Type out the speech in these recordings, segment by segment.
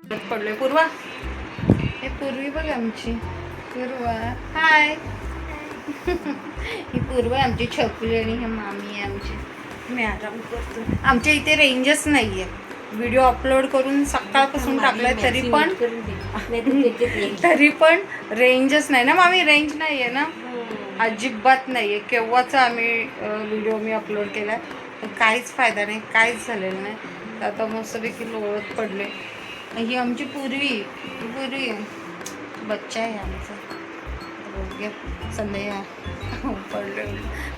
पडलोय. पूर्वा, हे पूर्वी बघ आमची पूर्वा. हाय. ही पूर्वा आमची छकुली आणि हे मामी आहे आमची. मी आराम करतो. आमच्या इथे रेंजच नाही आहे. व्हिडिओ अपलोड करून सकाळपासून टाकलाय तरी पण रेंजच नाही ना मामी. रेंज नाही आहे ना, अजिबात नाही आहे. केव्हाचा आम्ही व्हिडिओ मी अपलोड केला आहे, काहीच फायदा नाही, काहीच झालेलं नाही. तर आता मस्तपैकी लोळत पडले. ही आमची पूर्वी बच्चा आहे आमचा. बघूया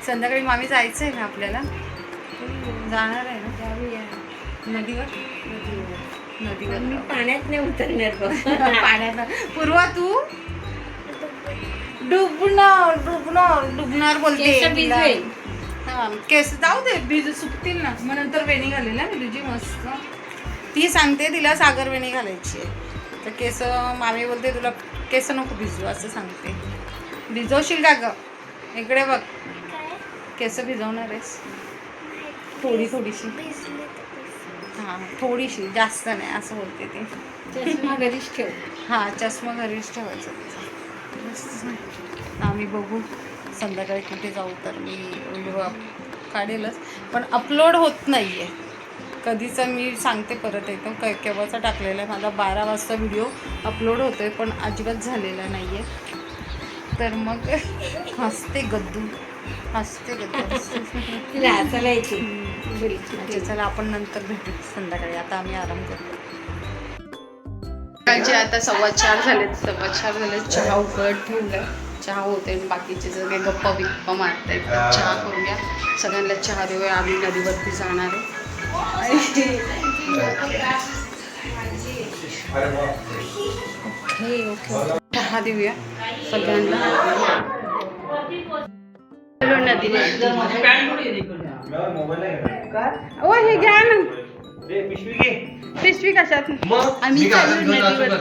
संध्याकाळी मामी जायचं आहे ना आपल्याला. जाणार आहे ना नदीवर. मी पाण्यात नाही उतरणार बघ. पाण्यात. पूर्वा तू डुबणार बोलते. हा केस जाऊ दे, बीज सुकतील ना, मग नंतर वेणी घालेल ना मी तुझी मस्त. ती सांगते तिला सागर वेणी घालायची आहे. तर केस मामी बोलते तुला केस नको भिजू असं सांगते. भिजवशील का ग? इकडे बघ, केस भिजवणार आहेस थोडीशी. हां थोडीशी, जास्त नाही असं बोलते ती. चष्मा घरीच ठेव. हां चष्मा घरीच ठेवायचा तिचा. आम्ही बघू संध्याकाळी कुठे जाऊ. तर मी व्हिडिओ काढेलच, पण अपलोड होत नाही आहे. कधीचा मी सांगते परत एकदम केव्हाचा टाकलेला आहे. माझा 12 वाजता व्हिडिओ अपलोड होतो आहे, पण अजिबात झालेला नाही आहे. तर मग हसते गद्दू. चला आपण नंतर भेटू संध्याकाळी. आता आम्ही आराम करतो. सकाळचे आता 4:15 झालेत. चहा उकळत ठेवलाय. चहा होते, बाकीचे सगळे गप्पा मारतायत. चहा करूया, सगळ्यांना चहा देऊया. आम्ही नदीवरती जाणार आहे. ओके चहा देऊया सगळ्यांना. ओ हे घ्या ना पिशवी. कशात आम्ही नदीवर.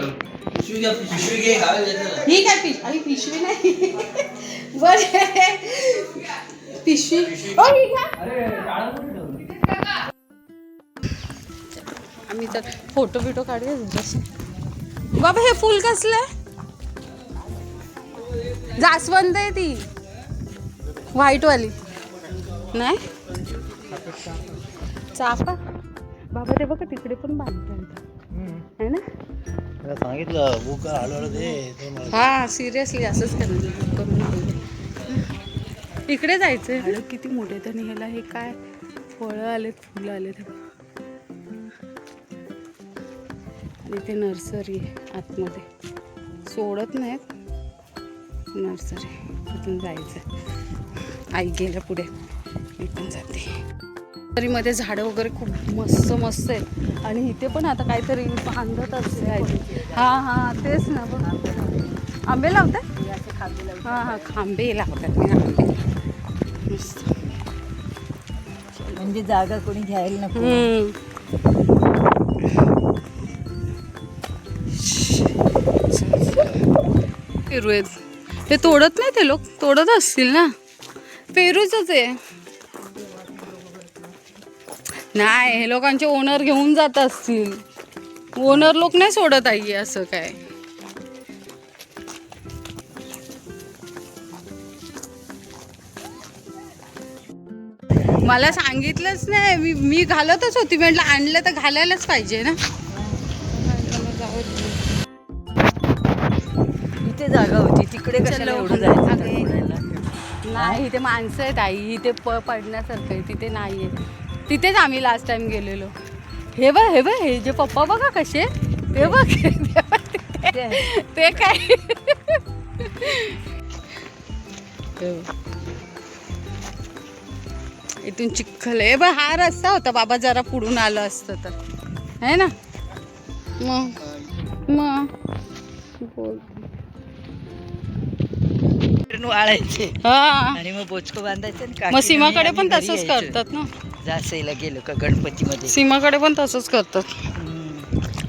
ही काय पिशवी नाही. बर पिशवी. ओ ही घ्या. आम्ही तर फोटो काढूया तुझ्याशी. बाबा हे फुल कसलं? जास्वंद आहे ती व्हाईटवाली नाही. चाफा बाबा ते बघा तिकडे पण बांधतात है ना. सांगितलं बुक हळूहळू दे. हा सिरियसली असंच करून इकडे जायचंय. झाडं किती मोठे तर ह्याला हे काय फळं आलेत, फुलं आलेत. आणि ते नर्सरी आहे आतमध्ये, सोडत नाहीत. नर्सरी इथून जायचं. आई गेल्या पुढे, मी पण जाते. नर्सरीमध्ये झाडं वगैरे खूप मस्त आहेत. आणि इथे पण आता काहीतरी बांधत असते आहे. हां तेच ना बघ. आंबे लावतात. हां खांबे लावतात. मी आंबे मस्त. म्हणजे जागा कोणी घ्यायला नको. पेरू आहेत. ते तोडत नाही, ते लोक तोडत असतील ना. पेरूच आहे. नाही हे लोकांचे ओनर घेऊन जात असतील. ओनर लोक नाही सोडत आहे असं काय. मला सांगितलंच नाही. मी घालतच होती. म्हटलं आणलं तर घालायलाच पाहिजे ना. इथे जागा होती, तिकडे कशाला एवढं जायचं? नाही इथे माणसं आहेत आई. इथे पडण्यासारखं आहे, तिथे नाही आहे. तिथेच आम्ही लास्ट टाइम गेलेलो. हे बघ हे जे पप्पा बघा कसे. ते बघ ते काय. इथून चिखल आहे. बघ हा रस्ता होता बाबा, जरा पुढून आलं असतं तर है ना. मग बोल. वाळायचे आणि मग बोचको बांधायचं. मग सीमाकडे पण तसंच करतात ना. जासेला गेलो का गणपतीमध्ये, सीमाकडे पण तसंच करतात.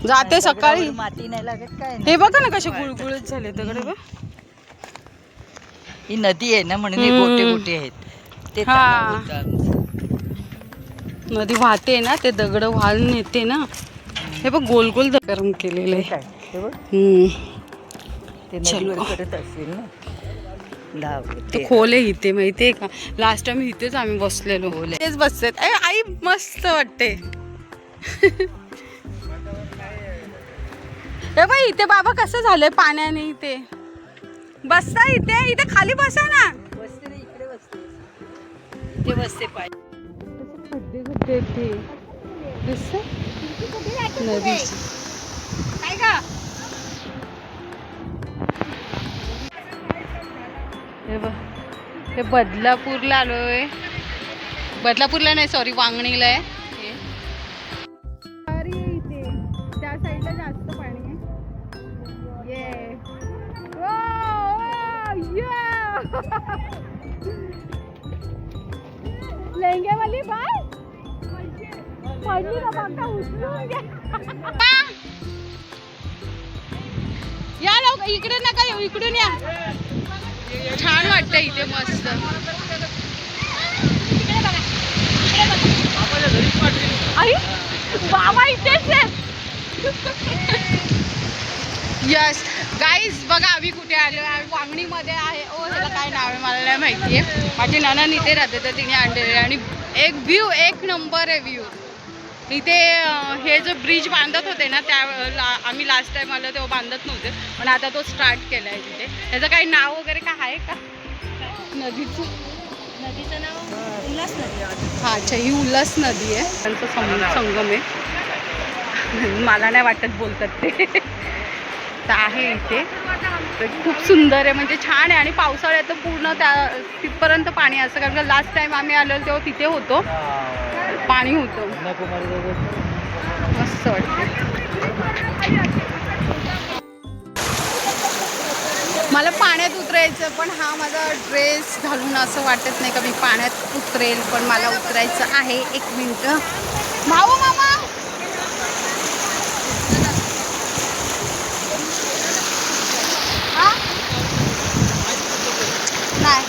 जाते सकाळी. माती नाही लागत काय. हे बघा ना कसे गुळगुळीत झाले तिकडे बघ. ही नदी आहे ना, म्हणून हे गोटे आहेत. ते नदी वाहते ना, ते दगड वाहून येते ना. हे बघ गोल गोल गरम केलेलं आहे. काय हे बघ ते चलो. नदीवर करत असतील ना लाव तो खोल आहे इथे माहितीये का. लास्ट टाइम इथेच आम्ही बसलेलो. तेच बसतेत. आई मस्त वाटते. हे बाई इथे बाबा कसं झालंय पाण्याने. इथे बसता इथे खाली बसा ना. बसते ना इकडे बसते इथे बसते पाय खड्डे खड्डे इथे दिसतंय नदीची. काय का हे बघ हे बदलापूरला आलोय. बदलापूरला नाही सॉरी वांगणीला आहे. इथे त्या साईडला जास्त पाणी आहे. लेंगे वाली बाय पडली ना बघा उचलून घ्या. या लोक इकडे नका येऊ इकडून या. छान वाटतं इथे मस्त. आई बाबा इथेच आहेत. यस गाईज बघा आम्ही कुठे आलो. वांगणीमध्ये आहे. ओ ह्याला काय नाव आहे मला नाही माहिती आहे. माझी नणंद इथे राहते तर तिने आणलेले आणि एक व्ह्यू एक नंबर आहे व्ह्यू इथे. हे जो ब्रिज बांधत होते ना त्या आम्ही लास्ट टाइम आलो तेव्हा बांधत नव्हते पण आता तो स्टार्ट केला आहे तिथे. त्याचं काही नाव वगैरे काय आहे का नदीचं नाव उल्हास नदी. हा अच्छा ही उल्हास नदी आहे. त्यांचा संगम आहे. मला नाही वाटत बोलतात ते. तर आहे इथे तर खूप सुंदर आहे म्हणजे छान आहे. आणि पावसाळ्यात तर पूर्ण त्या तिथपर्यंत पाणी असतं कारण का लास्ट टाइम आम्ही आलो तेव्हा तिथे होतो पाणी होतं. मस्त वाटतं. मला पाण्यात उतरायचं पण हा माझा ड्रेस घालून असं वाटत नाही का मी पाण्यात उतरेल पण मला उतरायचं आहे. एक मिनटं भाऊ मामा नाही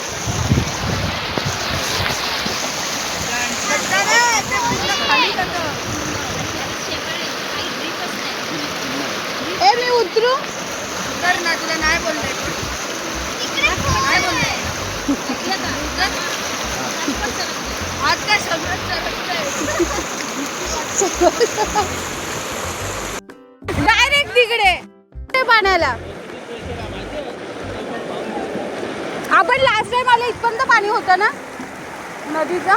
ए मी उतरू तर ना तुला नाही बोलले आज काय डायरेक्ट तिकडे पाण्याला. आपण लास्ट टाइम आले इथपर्यंत पाणी होतं ना नदीचं.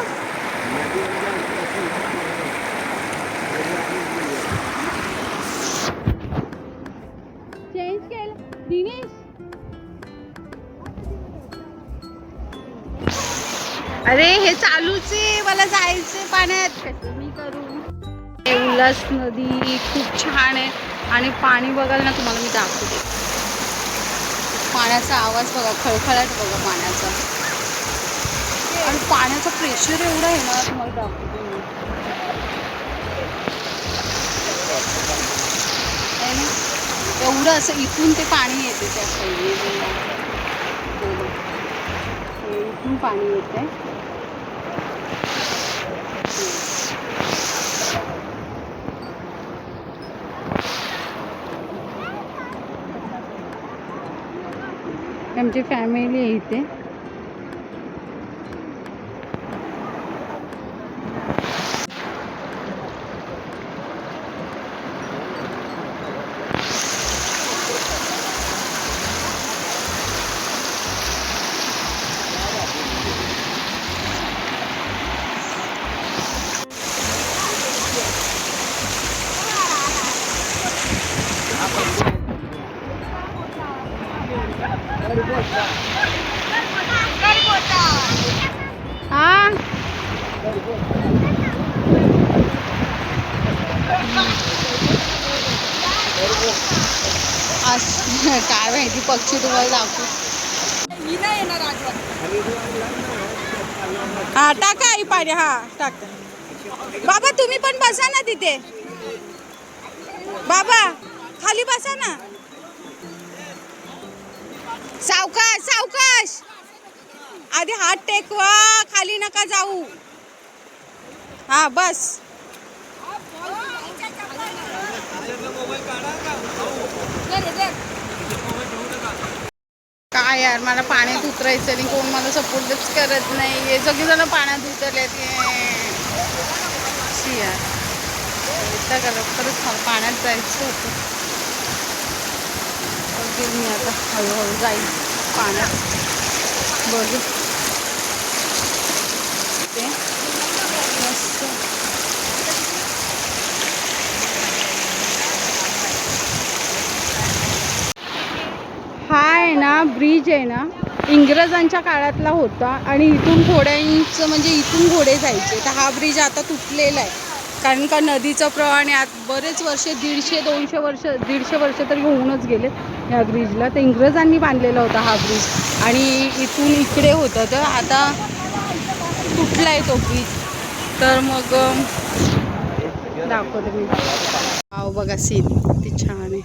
चेंज केलं दिनेश. अरे हे चालूच आहे मला जायचंय पाण्यात. कसं मी करू. उल्हास नदी खूप छान आहे आणि पाणी बघाल ना तुम्हाला मी दाखवते. पाण्याचा आवाज बघा खळखळाट बघा पाण्याचा आणि पाण्याचं प्रेशर एवढं आहे ना तुम्हाला दाखवते मी. एवढं असं इथून ते पाणी येते त्या साईडने. इथून पाणी येते. आमची फॅमिली आहे इथे. हाँ आज काय माहिती पक्षी तुम्हाला दाखवू. हा टाका आई पाणी. हा टाका. बाबा तुम्ही पण बसा ना तिथे. बाबा खाली बसा ना. सावकाश सावकाश. आधी हात टेकवा खाली नका जाऊ. हा बस. काय यार, मला पाण्यात उतरायचं आणि कोण मला सपोर्टच करत नाही. हे सगळेजण पाण्यात उतरलेत यार. खरंच मला पाण्यात जायचं होतं. मी आता हळूहळू जाईल पाण्यात. बघू ते मस्त. हा आहे ना ब्रिज आहे ना, इंग्रजांच्या काळातला होता आणि इथून घोड्यांचं म्हणजे इथून घोडे जायचे. तर हा ब्रिज आता तुटलेला आहे कारण का नदीचा प्रवाह आणि आत बरेच वर्ष 150-200 वर्ष तरी होऊनच गेले ह्या ब्रिजला. तर इंग्रजांनी बांधलेला होता हा ब्रिज आणि इथून इकडे होतं. तर आता तुटला आहे तो ब्रिज. तर मग दाखवते मी. बघा सीन किती छान आहे.